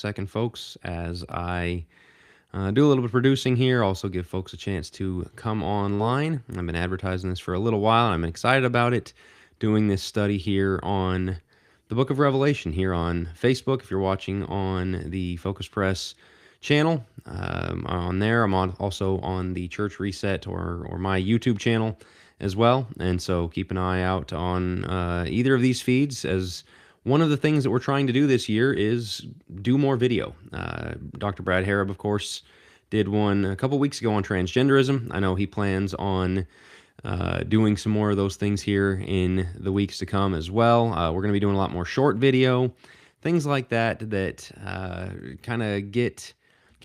second, folks, as I do a little bit of producing here. Also, give folks a chance to come online. I've been advertising this for a little while, and I'm excited about it. Doing this study here on the Book of Revelation here on Facebook. If you're watching on the Focus Press channel, on there, also on the Church Reset or my YouTube channel as well. And so keep an eye out on either of these feeds, as one of the things that we're trying to do this year is do more video. Dr. Brad Harrop, of course, did one a couple weeks ago on transgenderism. I know he plans on doing some more of those things here in the weeks to come as well. We're going to be doing a lot more short video, things like that, that kind of get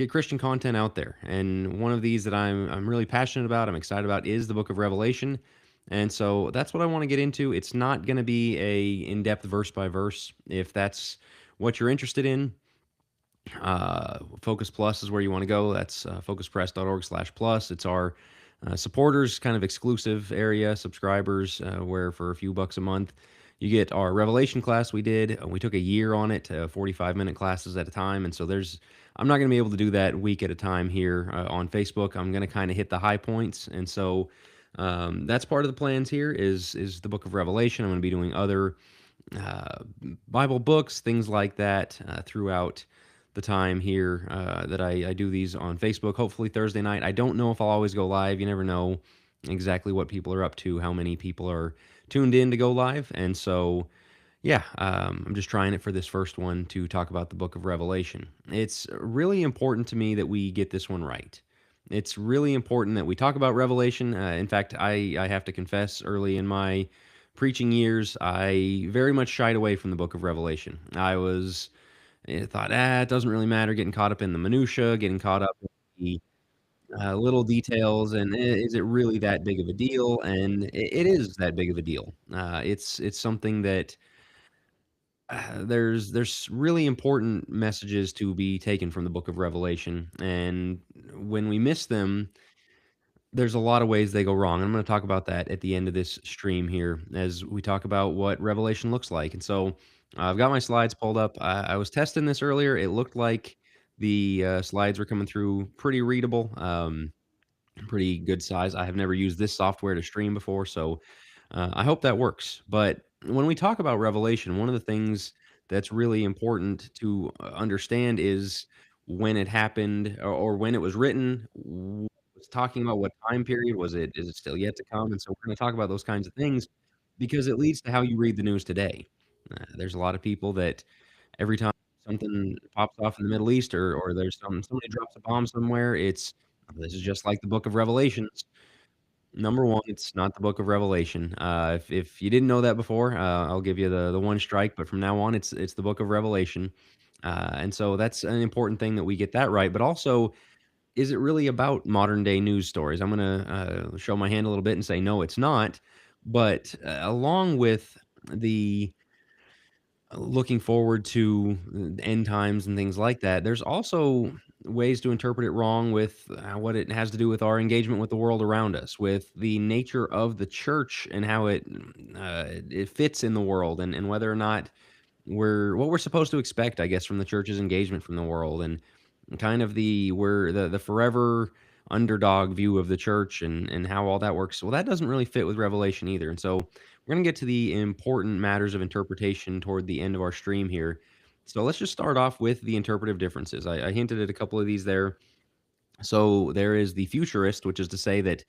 Christian content out there. And one of these that I'm really passionate about, I'm excited about, is the Book of Revelation. And so that's what I want to get into. It's not going to be a in-depth verse by verse. If that's what you're interested in, Focus Plus is where you want to go. That's focuspress.org/plus. It's our supporters kind of exclusive area, subscribers, where for a few bucks a month you get our Revelation class we did. We took a year on it, 45-minute classes at a time. And so I'm not going to be able to do that week at a time here on Facebook. I'm going to kind of hit the high points. And so that's part of the plans here is the Book of Revelation. I'm going to be doing other uh, Bible books, things like that, throughout the time here that I do these on Facebook. Hopefully Thursday night. I don't know if I'll always go live. You never know exactly what people are up to, how many people are tuned in to go live. And so, yeah, I'm just trying it for this first one to talk about the Book of Revelation. It's really important to me that we get this one right. It's really important that we talk about Revelation. In fact, I have to confess, early in my preaching years, I very much shied away from the Book of Revelation. I thought, it doesn't really matter, getting caught up in the minutia, getting caught up in the little details, and is it really that big of a deal? And it is that big of a deal. It's something that there's really important messages to be taken from the Book of Revelation, and when we miss them, there's a lot of ways they go wrong. I'm going to talk about that at the end of this stream here as we talk about what Revelation looks like. And so I've got my slides pulled up. I was testing this earlier. It looked like the slides were coming through pretty readable, pretty good size. I have never used this software to stream before, so I hope that works. But when we talk about Revelation, one of the things that's really important to understand is when it happened, or when it was written. Was talking about what time period was it? Is it still yet to come? And so we're going to talk about those kinds of things because it leads to how you read the news today. There's a lot of people that every time something pops off in the Middle East, or there's somebody drops a bomb somewhere, this is just like the Book of Revelations. Number one, it's not the Book of Revelation. If you didn't know that before, I'll give you the one strike. But from now on, it's the Book of Revelation, and so that's an important thing that we get that right. But also, is it really about modern day news stories? I'm gonna show my hand a little bit and say no, it's not. But along with the looking forward to end times and things like that, there's also ways to interpret it wrong with what it has to do with our engagement with the world around us, with the nature of the church and how it fits in the world, and whether or not what we're supposed to expect, I guess, from the church's engagement from the world, and kind of we're the forever underdog view of the church, and how all that works. Well, that doesn't really fit with Revelation either. And so we're going to get to the important matters of interpretation toward the end of our stream here. So let's just start off with the interpretive differences. I hinted at a couple of these there. So there is the futurist, which is to say that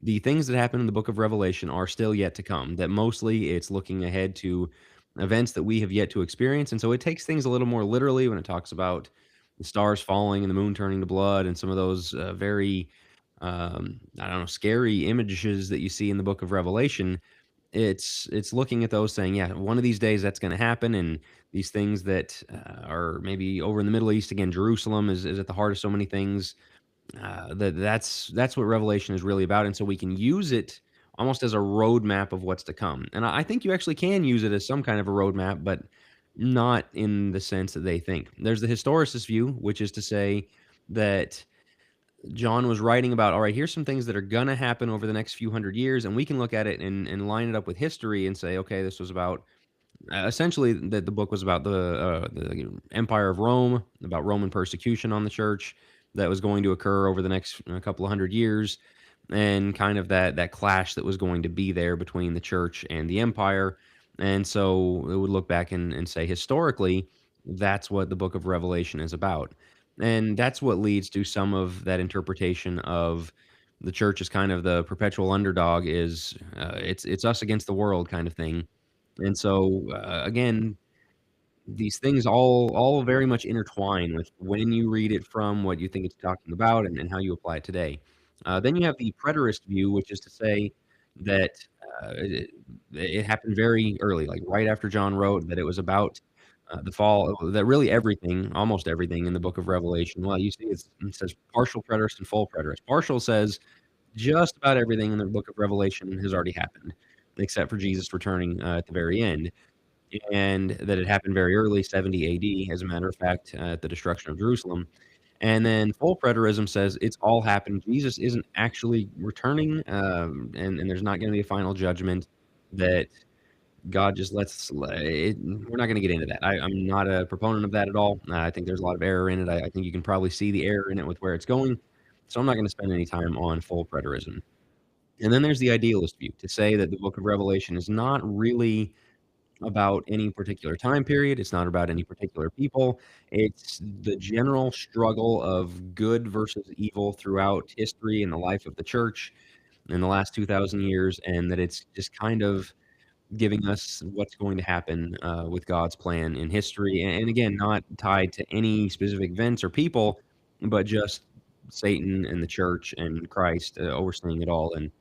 the things that happen in the book of Revelation are still yet to come, that mostly it's looking ahead to events that we have yet to experience. And so it takes things a little more literally when it talks about the stars falling and the moon turning to blood and some of those very, I don't know, scary images that you see in the book of Revelation. It's looking at those saying, yeah, one of these days that's going to happen. And these things that are maybe over in the Middle East, again, Jerusalem is at the heart of so many things. That's what Revelation is really about, and so we can use it almost as a roadmap of what's to come. And I think you actually can use it as some kind of a roadmap, but not in the sense that they think. There's the historicist view, which is to say that John was writing about, all right, here's some things that are going to happen over the next few hundred years, and we can look at it and line it up with history and say, okay, this was about Essentially, that the book was about the Empire of Rome, about Roman persecution on the church that was going to occur over the next couple of hundred years, and kind of that clash that was going to be there between the church and the empire. And so it would look back and say historically, that's what the book of Revelation is about. And that's what leads to some of that interpretation of the church as kind of the perpetual underdog is it's us against the world kind of thing. And so, again, these things all very much intertwine with when you read it from, what you think it's talking about, and how you apply it today. Then you have the preterist view, which is to say that it happened very early, like right after John wrote, that it was about the fall, that really everything, almost everything in the book of Revelation. Well, you see, it says partial preterist and full preterist. Partial says just about everything in the book of Revelation has already happened, except for Jesus returning at the very end, and that it happened very early, 70 AD, as a matter of fact, at the destruction of Jerusalem. And then full preterism says it's all happened. Jesus isn't actually returning, and there's not going to be a final judgment. That God just lets it. We're not going to get into that. I'm not a proponent of that at all. I think there's a lot of error in it. I think you can probably see the error in it with where it's going. So I'm not going to spend any time on full preterism. And then there's the idealist view, to say that the book of Revelation is not really about any particular time period. It's not about any particular people. It's the general struggle of good versus evil throughout history and the life of the church in the last 2,000 years, and that it's just kind of giving us what's going to happen with God's plan in history. And again, not tied to any specific events or people, but just Satan and the church and Christ overseeing it all. And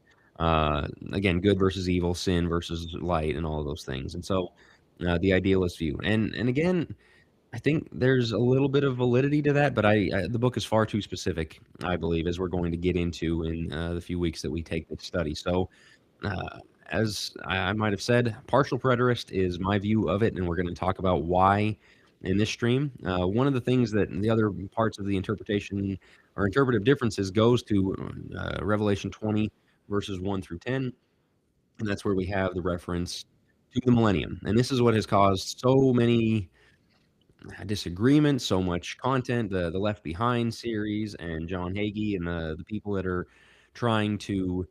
again, good versus evil, sin versus light, and all of those things. And so the idealist view. And again, I think there's a little bit of validity to that, but the book is far too specific, I believe, as we're going to get into in the few weeks that we take this study. So uh, as I might have said, partial preterist is my view of it, and we're going to talk about why in this stream. One of the things that the other parts of the interpretation or interpretive differences goes to Revelation 20, verses 1 through 10, and that's where we have the reference to the millennium. And this is what has caused so many disagreements, so much content. The Left Behind series and John Hagee and the people that are trying to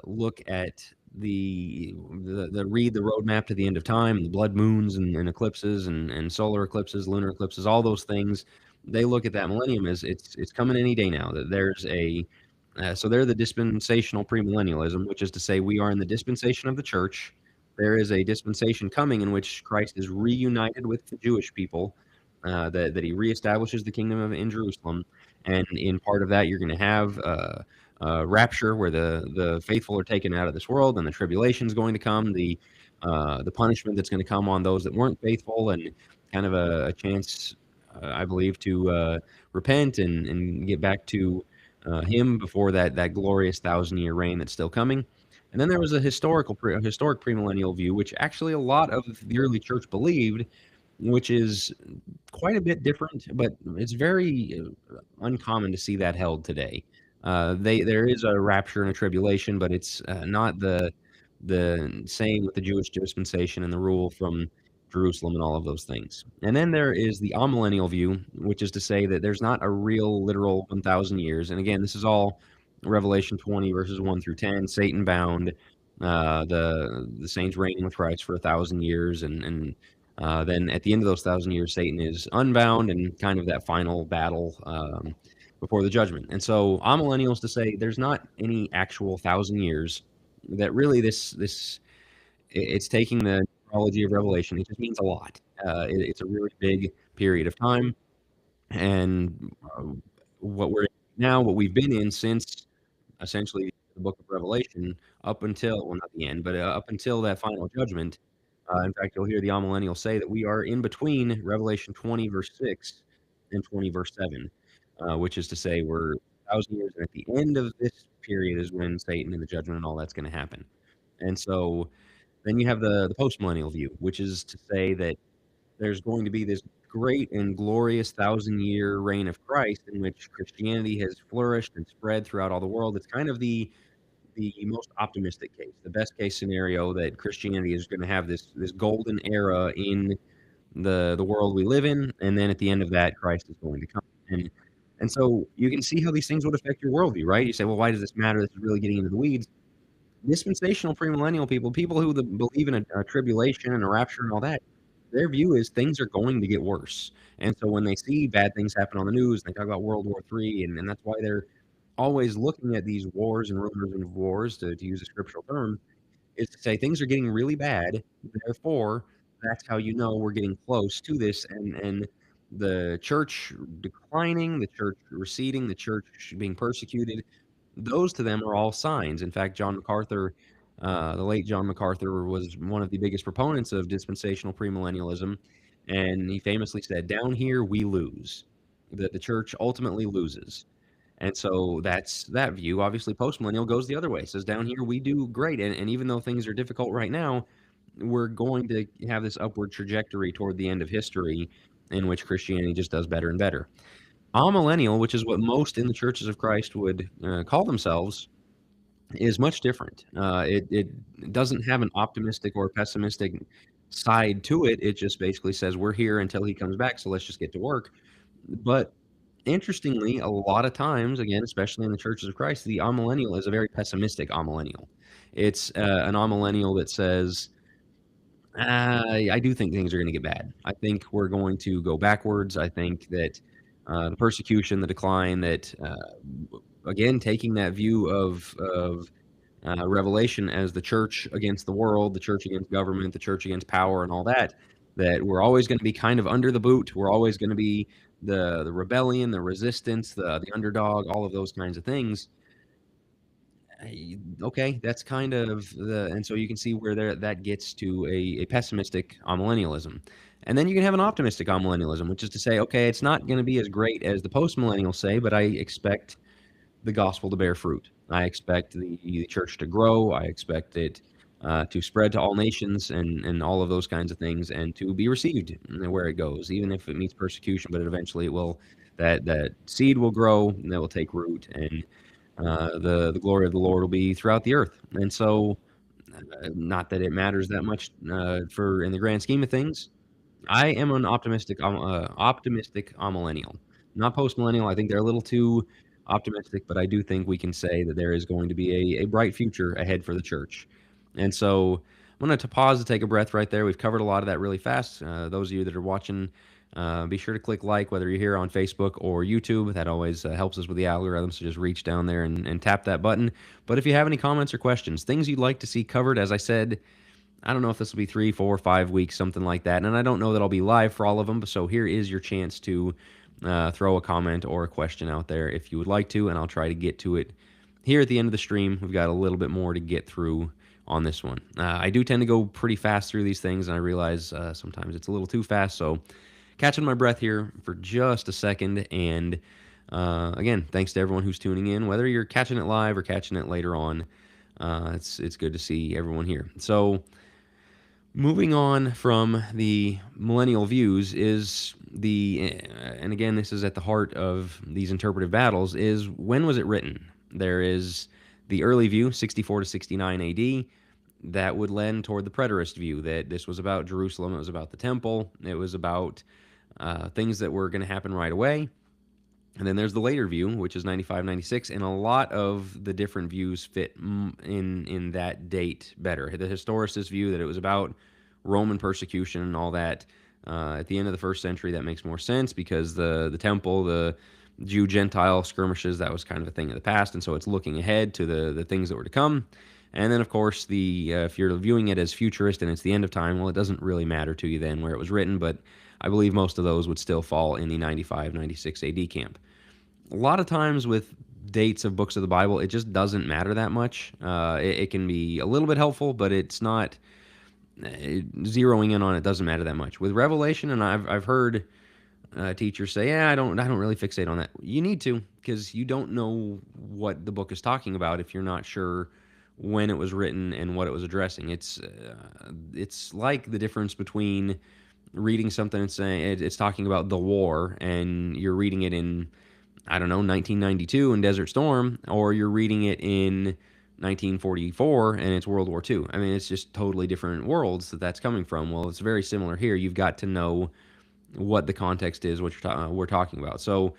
look at the read the roadmap to the end of time, the blood moons and eclipses and solar eclipses, lunar eclipses, all those things. They look at that millennium as it's coming any day now. That there's a so they're the dispensational premillennialism, which is to say we are in the dispensation of the church. There is a dispensation coming in which Christ is reunited with the Jewish people, that he reestablishes the kingdom in Jerusalem, and in part of that, you're going to have rapture, where the faithful are taken out of this world, and the tribulation is going to come, the punishment that's going to come on those that weren't faithful, and kind of a chance, I believe, to repent and get back to him before that glorious 1,000 year reign that's still coming. And then there was a historic premillennial view, which actually a lot of the early church believed, which is quite a bit different, but it's very uncommon to see that held today. There is a rapture and a tribulation, but it's not the same with the Jewish dispensation and the rule from Jerusalem and all of those things. And then there is the amillennial view, which is to say that there's not a real literal 1,000 years. And again, this is all Revelation 20 verses 1 through 10, Satan bound, the saints reigning with Christ for 1,000 years, and then at the end of those 1,000 years, Satan is unbound and kind of that final battle before the judgment. And so, amillennials to say there's not any actual 1,000 years. That really it's taking the numerology of Revelation. It just means a lot. It's a really big period of time, and what we're in now, what we've been in since essentially the book of Revelation, up until, well, not the end, but up until that final judgment. In fact, you'll hear the amillennial say that we are in between Revelation 20 verse 6 and 20 verse 7, which is to say we're 1,000 years, and at the end of this period is when Satan and the judgment and all that's going to happen. And so then you have the postmillennial view, which is to say that there's going to be this great and glorious 1,000 year reign of Christ in which Christianity has flourished and spread throughout all the world. It's kind of the most optimistic case, the best case scenario that Christianity is going to have this golden era in the world we live in, and then at the end of that, Christ is going to come. And so you can see how these things would affect your worldview, right? You say, well, why does this matter? This is really getting into the weeds. Dispensational premillennial people who believe in a tribulation and a rapture and all that, their view is things are going to get worse. And so when they see bad things happen on the news, they talk about World War III, and that's why they're always looking at these wars and rumors of wars, to use a scriptural term, is to say things are getting really bad. Therefore, that's how you know we're getting close to this, and the church declining, the church receding, the church being persecuted. Those to them are all signs. In fact, John MacArthur, the late John MacArthur, was one of the biggest proponents of dispensational premillennialism, and he famously said, "Down here we lose, that the church ultimately loses." And so that's that view. Obviously, postmillennial goes the other way. Says down here we do great, and even though things are difficult right now, we're going to have this upward trajectory toward the end of history, in which Christianity just does better and better. Amillennial, which is what most in the churches of Christ would call themselves, is much different. It doesn't have an optimistic or pessimistic side to it. It just basically says we're here until he comes back, so let's just get to work. But interestingly, a lot of times, again, especially in the churches of Christ, the amillennial is a very pessimistic amillennial. It's an amillennial that says, I do think things are going to get bad. I think we're going to go backwards. I think that the persecution, the decline, that again, taking that view of Revelation as the church against the world, the church against government, the church against power, and all that, that we're always going to be kind of under the boot. We're always going to be the rebellion, the resistance, the underdog, all of those kinds of things. Okay, that's kind of and so you can see where that gets to a pessimistic amillennialism. And then you can have an optimistic amillennialism, which is to say, okay, it's not going to be as great as the postmillennials say, but I expect the gospel to bear fruit. I expect the church to grow. I expect it to spread to all nations and all of those kinds of things, and to be received where it goes, even if it meets persecution. But eventually, it will that seed will grow and that will take root, and the glory of the Lord will be throughout the earth. And so, not that it matters that much for in the grand scheme of things, I am an optimistic amillennial, not postmillennial. I think they're a little too optimistic, but I do think we can say that there is going to be a bright future ahead for the church. And so I'm going to pause to take a breath right there. We've covered a lot of that really fast. Those of you that are watching, be sure to click like, whether you're here on Facebook or YouTube. That always helps us with the algorithm. So just reach down there and tap that button. But if you have any comments or questions, things you'd like to see covered, as I said, I don't know if this will be 3, 4, 5 weeks, something like that. And I don't know that I'll be live for all of them. So here is your chance to throw a comment or a question out there if you would like to, and I'll try to get to it here at the end of the stream. We've got a little bit more to get through on this one. I do tend to go pretty fast through these things, and I realize sometimes it's a little too fast. So catching my breath here for just a second. And again, thanks to everyone who's tuning in, whether you're catching it live or catching it later on. It's good to see everyone here. So moving on from the millennial views is and again, this is at the heart of these interpretive battles, is when was it written? There is the early view, 64 to 69 AD, that would lend toward the preterist view, that this was about Jerusalem, it was about the temple, it was about things that were going to happen right away. And then there's the later view, which is 95, 96, and a lot of the different views fit in that date better. The historicist view that it was about Roman persecution and all that at the end of the first century, that makes more sense because the temple, the Jew-Gentile skirmishes, that was kind of a thing of the past, and so it's looking ahead to the things that were to come. And then, of course, if you're viewing it as futurist and it's the end of time, well, it doesn't really matter to you then where it was written, but I believe most of those would still fall in the 95, 96 AD camp. A lot of times with dates of books of the Bible, it just doesn't matter that much. It can be a little bit helpful, but it's not zeroing in on it doesn't matter that much. With Revelation, and I've heard teachers say, "Yeah, I don't really fixate on that." You need to, because you don't know what the book is talking about if you're not sure when it was written and what it was addressing. It's like the difference between reading something and saying it's talking about the war, and you're reading it in, I don't know, 1992 in Desert Storm, or you're reading it in 1944 and it's World War II. I mean, it's just totally different worlds that's coming from. Well, it's very similar here. You've got to know what the context is, what we're talking about. So,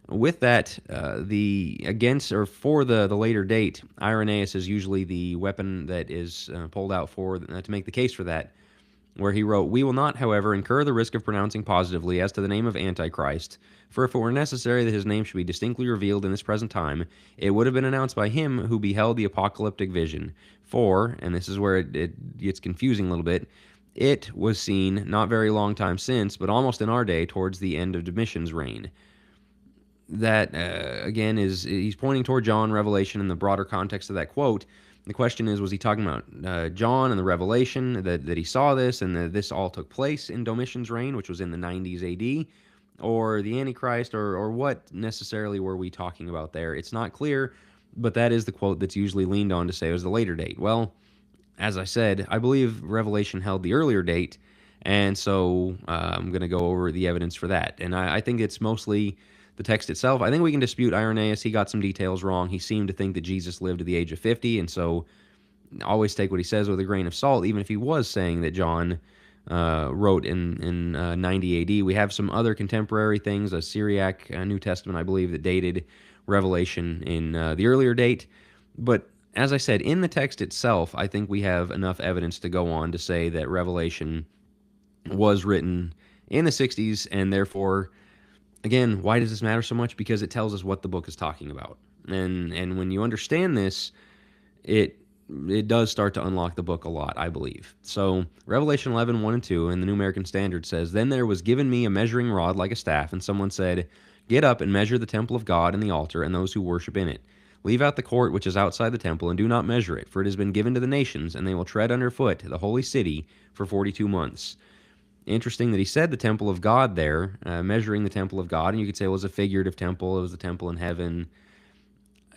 with that, the against or for the later date, Irenaeus is usually the weapon that is pulled out for to make the case for that, where he wrote, "We will not, however, incur the risk of pronouncing positively as to the name of Antichrist, for if it were necessary that his name should be distinctly revealed in this present time, it would have been announced by him who beheld the apocalyptic vision. For," and this is where it gets confusing a little bit, "it was seen not very long time since, but almost in our day, towards the end of Domitian's reign." That again is he's pointing toward John, Revelation, in the broader context of that quote. The question is, was he talking about John and the revelation that he saw this and that this all took place in Domitian's reign, which was in the 90s AD, or the Antichrist, or what necessarily were we talking about there? It's not clear, but that is the quote that's usually leaned on to say it was the later date. Well, as I said, I believe Revelation held the earlier date, and so I'm going to go over the evidence for that. And I think it's mostly the text itself. I think we can dispute Irenaeus. He got some details wrong. He seemed to think that Jesus lived to the age of 50, and so always take what he says with a grain of salt, even if he was saying that John wrote in 90 AD. We have some other contemporary things, a Syriac New Testament, I believe, that dated Revelation in the earlier date. But as I said, in the text itself, I think we have enough evidence to go on to say that Revelation was written in the 60s, and therefore, again, why does this matter so much? Because it tells us what the book is talking about. And when you understand this, it does start to unlock the book a lot, I believe. So Revelation 11, 1 and 2 in the New American Standard says, "Then there was given me a measuring rod like a staff, and someone said, 'Get up and measure the temple of God and the altar and those who worship in it. Leave out the court which is outside the temple, and do not measure it, for it has been given to the nations, and they will tread underfoot the holy city for 42 months. Interesting that he said the temple of God there, measuring the temple of God, and you could say it was a figurative temple, it was the temple in heaven.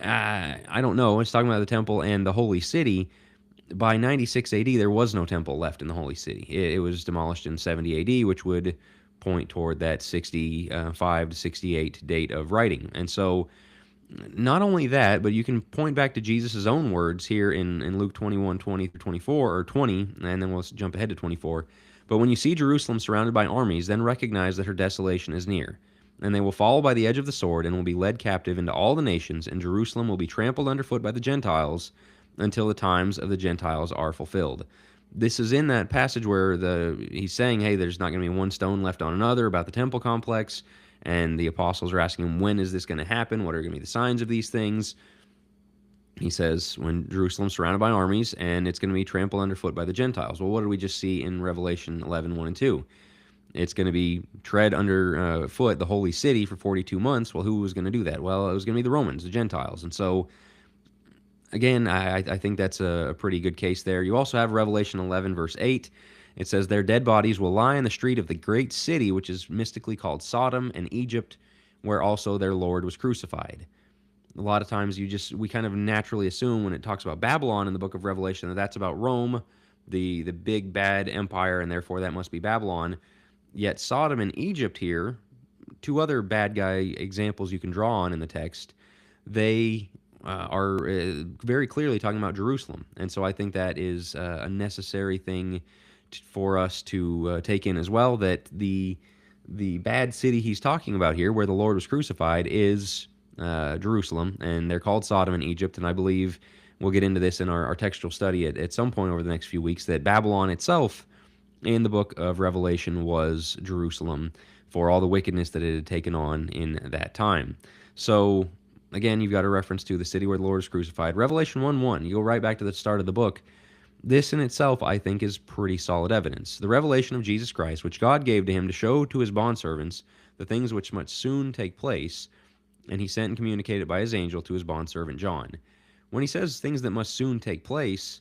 I don't know. It's talking about the temple and the holy city. By 96 AD, there was no temple left in the holy city. It was demolished in 70 AD, which would point toward that 65 to 68 date of writing. And so, not only that, but you can point back to Jesus' own words here in Luke 21, 20 through 24, or 20, and then we'll jump ahead to 24. "But when you see Jerusalem surrounded by armies, then recognize that her desolation is near. And they will fall by the edge of the sword and will be led captive into all the nations, and Jerusalem will be trampled underfoot by the Gentiles until the times of the Gentiles are fulfilled." This is in that passage where he's saying, hey, there's not going to be one stone left on another about the temple complex, and the apostles are asking him, when is this going to happen? What are going to be the signs of these things? He says, when Jerusalem's surrounded by armies, and it's going to be trampled underfoot by the Gentiles. Well, what did we just see in Revelation 11, 1 and 2? It's going to be tread under foot the holy city for 42 months. Well, who was going to do that? Well, it was going to be the Romans, the Gentiles. And so, again, I think that's a pretty good case there. You also have Revelation 11, verse 8. It says, "Their dead bodies will lie in the street of the great city, which is mystically called Sodom and Egypt, where also their Lord was crucified." A lot of times we kind of naturally assume when it talks about Babylon in the book of Revelation that that's about Rome, the big bad empire, and therefore that must be Babylon. Yet Sodom and Egypt here, two other bad guy examples you can draw on in the text, they are very clearly talking about Jerusalem. And so I think that is a necessary thing for us to take in as well, that the bad city he's talking about here, where the Lord was crucified, is Jerusalem, and they're called Sodom and Egypt. And I believe we'll get into this in our textual study at some point over the next few weeks, that Babylon itself in the book of Revelation was Jerusalem for all the wickedness that it had taken on in that time. So, again, you've got a reference to the city where the Lord is crucified. Revelation 1:1, you go right back to the start of the book. This in itself, I think, is pretty solid evidence. "The revelation of Jesus Christ, which God gave to him to show to his bondservants the things which must soon take place, and he sent and communicated by his angel to his bondservant John." When he says things that must soon take place,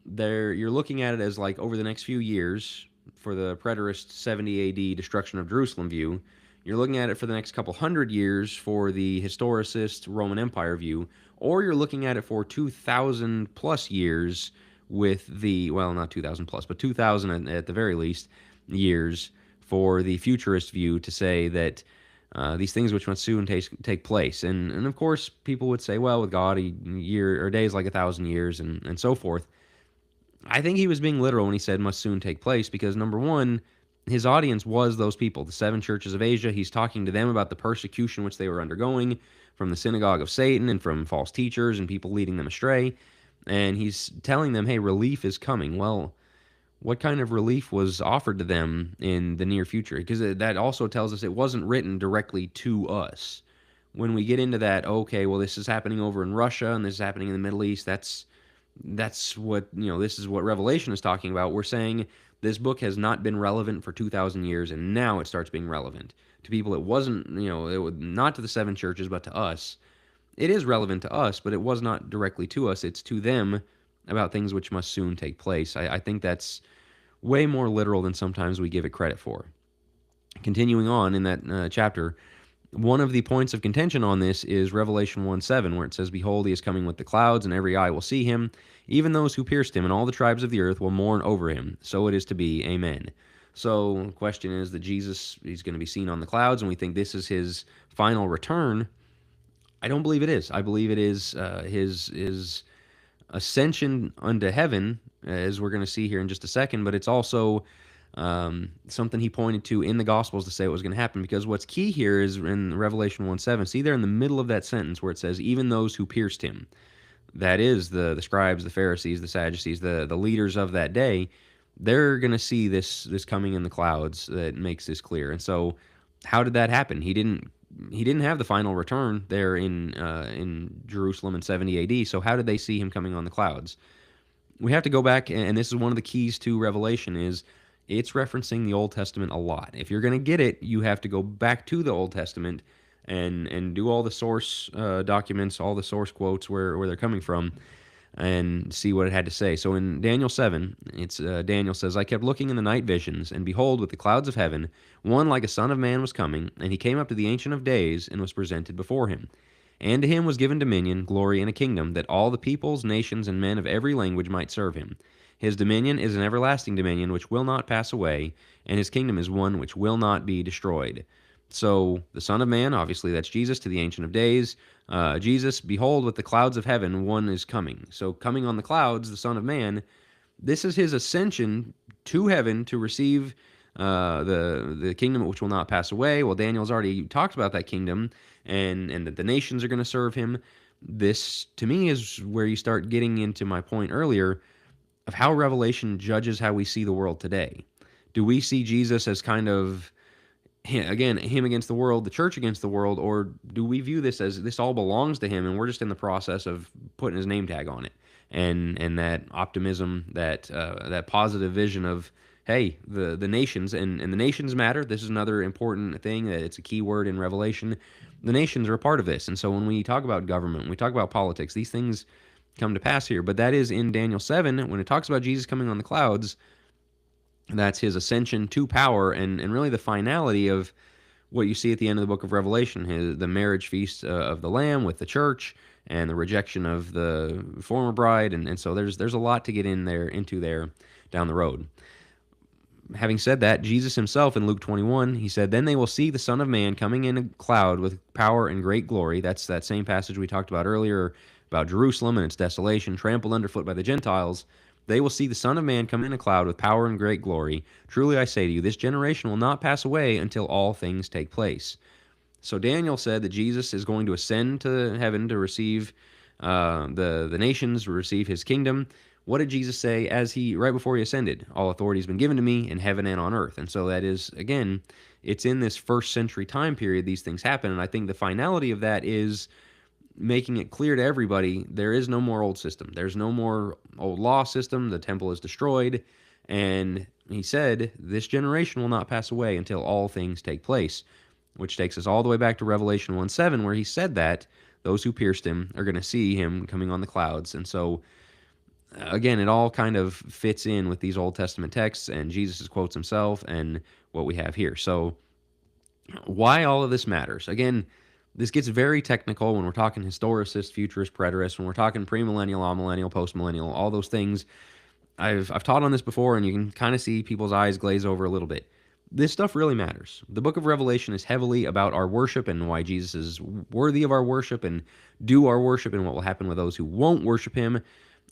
there you're looking at it as like over the next few years for the preterist 70 AD destruction of Jerusalem view. You're looking at it for the next couple hundred years for the historicist Roman Empire view, or you're looking at it for 2,000 plus years with the, well, not 2,000 plus, but 2,000 at the very least years for the futurist view to say that these things which must soon take place. And of course, people would say, well, with God, a year or days like 1,000 years, and so forth. I think he was being literal when he said must soon take place because, number one, his audience was those people, the seven churches of Asia. He's talking to them about the persecution which they were undergoing from the synagogue of Satan and from false teachers and people leading them astray. And he's telling them, hey, relief is coming. Well, what kind of relief was offered to them in the near future? Because that also tells us it wasn't written directly to us. When we get into that, okay, well, this is happening over in Russia and this is happening in the Middle East, that's what, this is what Revelation is talking about. We're saying this book has not been relevant for 2,000 years, and now it starts being relevant to people. It wasn't, it was not to the seven churches, but to us. It is relevant to us, but it was not directly to us. It's to them about things which must soon take place. I think that's way more literal than sometimes we give it credit for. Continuing on in that chapter, one of the points of contention on this is Revelation 1:7, where it says, behold, he is coming with the clouds, and every eye will see him, even those who pierced him, and all the tribes of the earth will mourn over him. So it is to be. Amen. So the question is that Jesus, he's going to be seen on the clouds, and we think this is his final return. I don't believe it is. I believe it is his ascension unto heaven, as we're going to see here in just a second, but it's also something he pointed to in the Gospels to say it was going to happen, because what's key here is in Revelation 1:7. See there in the middle of that sentence where it says, even those who pierced him. That is the scribes, the Pharisees, the Sadducees, the leaders of that day. They're going to see this coming in the clouds that makes this clear. And so how did that happen? He didn't have the final return there in Jerusalem in 70 AD. So how did they see him coming on the clouds? We have to go back, and this is one of the keys to Revelation, is it's referencing the Old Testament a lot. If you're going to get it, you have to go back to the Old Testament and do all the source documents, all the source quotes where they're coming from, and see what it had to say. So in Daniel 7, it's Daniel says, I kept looking in the night visions, and behold, with the clouds of heaven, one like a son of man was coming, and he came up to the Ancient of Days and was presented before him. And to him was given dominion, glory, and a kingdom, that all the peoples, nations, and men of every language might serve him. His dominion is an everlasting dominion which will not pass away, and his kingdom is one which will not be destroyed. So the Son of Man, obviously that's Jesus, to the Ancient of Days. Jesus, behold, with the clouds of heaven, one is coming. So coming on the clouds, the Son of Man, this is his ascension to heaven to receive the kingdom which will not pass away. Well, Daniel's already talked about that kingdom, and that the nations are going to serve him. This, to me, is where you start getting into my point earlier of how Revelation judges how we see the world today. Do we see Jesus as kind of, again, him against the world, the church against the world, or do we view this as this all belongs to him and we're just in the process of putting his name tag on it? And that optimism, that positive vision of, hey, the nations, and the nations matter. This is another important thing, that it's a key word in Revelation. The nations are a part of this. And so when we talk about government, when we talk about politics, these things come to pass here. But that is in Daniel 7, when it talks about Jesus coming on the clouds, that's his ascension to power, and really the finality of what you see at the end of the book of Revelation, the marriage feast of the Lamb with the church, and the rejection of the former bride. And so there's a lot to get into there down the road. Having said that, Jesus himself in Luke 21, he said, then they will see the Son of Man coming in a cloud with power and great glory. That's that same passage we talked about earlier about Jerusalem and its desolation, trampled underfoot by the Gentiles. They will see the Son of Man come in a cloud with power and great glory. Truly I say to you, this generation will not pass away until all things take place. So Daniel said that Jesus is going to ascend to heaven to receive the nations, receive his kingdom. What did Jesus say right before he ascended? All authority has been given to me in heaven and on earth. And so that is, again, it's in this first century time period these things happen. And I think the finality of that is making it clear to everybody there is no more old system. There's no more old law system. The temple is destroyed. And he said, this generation will not pass away until all things take place, which takes us all the way back to Revelation 1:7, where he said that those who pierced him are going to see him coming on the clouds. And so, again, it all kind of fits in with these Old Testament texts and Jesus' quotes himself and what we have here. So why all of this matters? Again, this gets very technical when we're talking historicist, futurist, preterist, when we're talking premillennial, amillennial, postmillennial, all those things. I've taught on this before, and you can kind of see people's eyes glaze over a little bit. This stuff really matters. The book of Revelation is heavily about our worship and why Jesus is worthy of our worship and do our worship and what will happen with those who won't worship him.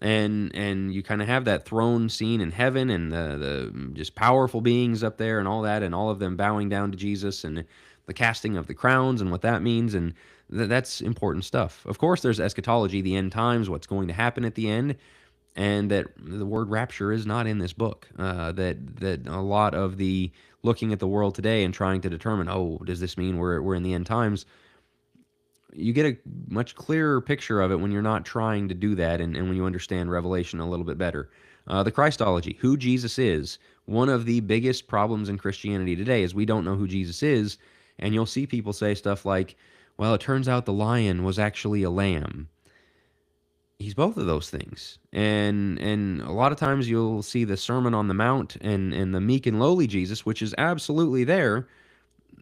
And you kind of have that throne scene in heaven and the just powerful beings up there and all that and all of them bowing down to Jesus and the casting of the crowns and what that means and that's important stuff. Of course, there's eschatology, the end times, what's going to happen at the end, and that the word rapture is not in this book. That a lot of the looking at the world today and trying to determine, oh, does this mean we're in the end times? You get a much clearer picture of it when you're not trying to do that, and when you understand Revelation a little bit better. The Christology, who Jesus is, one of the biggest problems in Christianity today is we don't know who Jesus is, and you'll see people say stuff like, well, it turns out the lion was actually a lamb. He's both of those things. And a lot of times you'll see the Sermon on the Mount and the meek and lowly Jesus, which is absolutely there,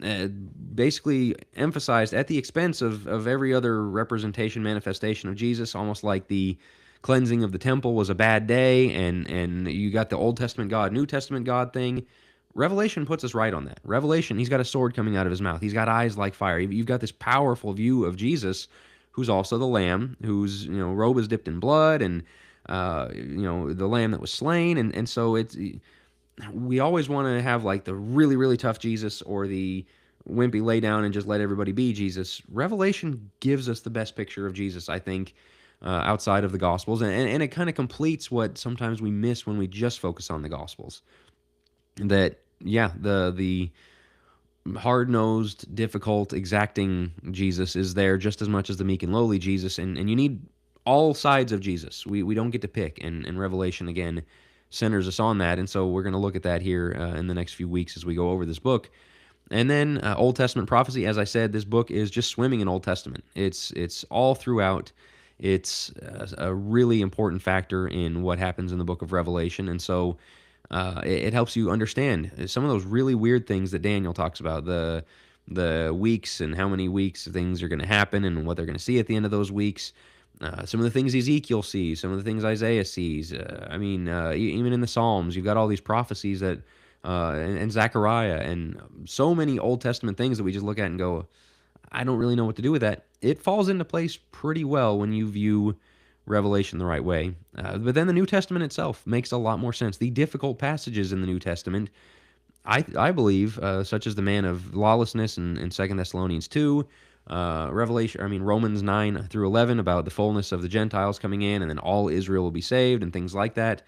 uh, basically emphasized at the expense of every other representation, manifestation of Jesus, almost like the cleansing of the temple was a bad day, and you got the Old Testament God, New Testament God thing. Revelation puts us right on that. Revelation, he's got a sword coming out of his mouth. He's got eyes like fire. You've got this powerful view of Jesus, who's also the Lamb, whose robe is dipped in blood, and the Lamb that was slain, and so it's we always want to have like the really really tough Jesus or the wimpy lay down and just let everybody be Jesus. Revelation gives us the best picture of Jesus, I think, outside of the Gospels, and it kind of completes what sometimes we miss when we just focus on the Gospels. That yeah, the hard nosed, difficult, exacting Jesus is there just as much as the meek and lowly Jesus, and you need all sides of Jesus. We don't get to pick, and Revelation again centers us on that, and so we're going to look at that here in the next few weeks as we go over this book. And then Old Testament prophecy, as I said, this book is just swimming in Old Testament. It's all throughout. It's a really important factor in what happens in the book of Revelation, and so it helps you understand some of those really weird things that Daniel talks about, the weeks and how many weeks things are going to happen and what they're going to see at the end of those weeks. Some of the things Ezekiel sees, some of the things Isaiah sees. Even in the Psalms, you've got all these prophecies that, and Zechariah, and so many Old Testament things that we just look at and go, I don't really know what to do with that. It falls into place pretty well when you view Revelation the right way. But then the New Testament itself makes a lot more sense. The difficult passages in the New Testament, I believe, such as the man of lawlessness in 2 Thessalonians 2, Romans 9 through 11 about the fullness of the Gentiles coming in and then all Israel will be saved and things like that,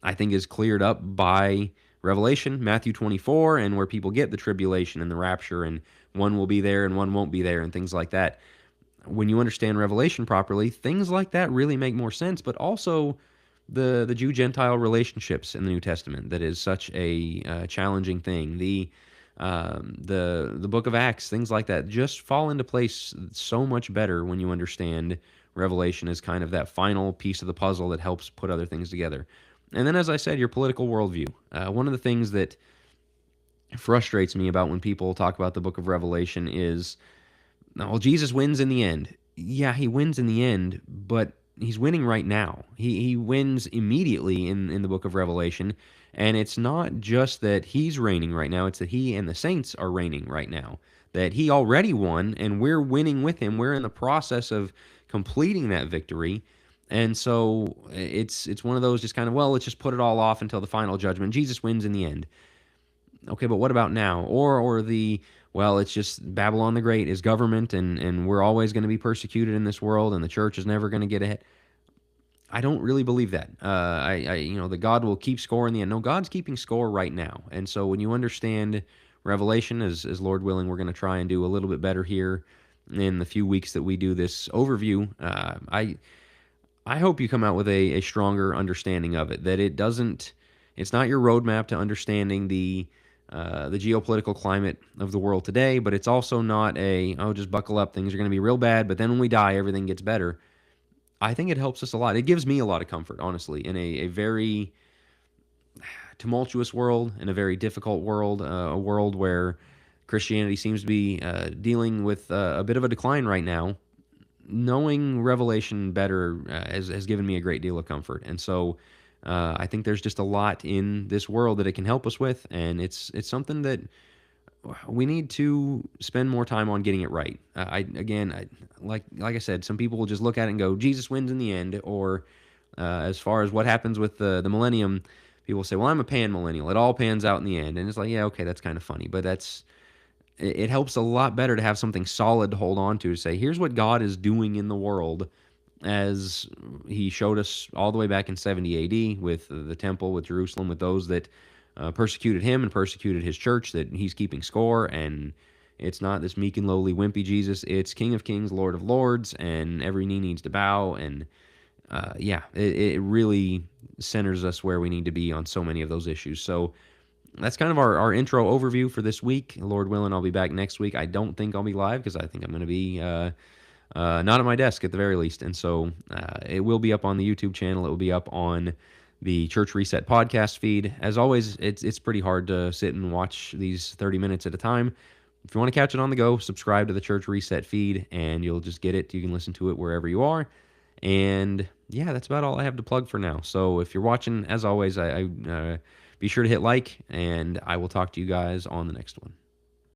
I think is cleared up by Revelation, Matthew 24, and where people get the tribulation and the rapture, and one will be there and one won't be there, and things like that. When you understand Revelation properly, things like that really make more sense, but also the Jew-Gentile relationships in the New Testament that is such a challenging thing. The book of Acts, things like that, just fall into place so much better when you understand Revelation as kind of that final piece of the puzzle that helps put other things together. And then, as I said, your political worldview. One of the things that frustrates me about when people talk about the book of Revelation is, well, Jesus wins in the end. Yeah, he wins in the end, but he's winning right now. He wins immediately in the book of Revelation, and it's not just that he's reigning right now, it's that he and the saints are reigning right now. That he already won, and we're winning with him. We're in the process of completing that victory. And so it's one of those just kind of, well, let's just put it all off until the final judgment. Jesus wins in the end. Okay, but what about now? Or the, well, it's just Babylon the Great is government, and we're always going to be persecuted in this world, and the church is never going to get ahead. I don't really believe that. That God will keep score in the end. No, God's keeping score right now. And so when you understand Revelation, as Lord willing, we're going to try and do a little bit better here in the few weeks that we do this overview. I hope you come out with a stronger understanding of it. That it's not your roadmap to understanding the geopolitical climate of the world today, but it's also not just buckle up, things are going to be real bad, but then when we die, everything gets better. I think it helps us a lot. It gives me a lot of comfort, honestly, in a very tumultuous world, in a very difficult world, a world where Christianity seems to be dealing with a bit of a decline right now. Knowing Revelation better has given me a great deal of comfort. And so I think there's just a lot in this world that it can help us with, and it's something that we need to spend more time on getting it right. Like I said, some people will just look at it and go, Jesus wins in the end. Or as far as what happens with the millennium, people say, well, I'm a pan millennial. It all pans out in the end, and it's like, yeah, okay, that's kind of funny, but it helps a lot better to have something solid to hold on to say, here's what God is doing in the world, as he showed us all the way back in 70 AD with the temple, with Jerusalem, with those that persecuted him and persecuted his church, that he's keeping score. And it's not this meek and lowly, wimpy Jesus. It's King of Kings, Lord of Lords, and every knee needs to bow. And yeah, it really centers us where we need to be on so many of those issues. So that's kind of our intro overview for this week. Lord willing, I'll be back next week. I don't think I'll be live because I think I'm going to be not at my desk at the very least. And so it will be up on the YouTube channel. It will be up on the Church Reset podcast feed. As always, it's pretty hard to sit and watch these 30 minutes at a time. If you want to catch it on the go, subscribe to the Church Reset feed and you'll just get it. You can listen to it wherever you are. And yeah, that's about all I have to plug for now. So if you're watching, as always, I be sure to hit like, and I will talk to you guys on the next one.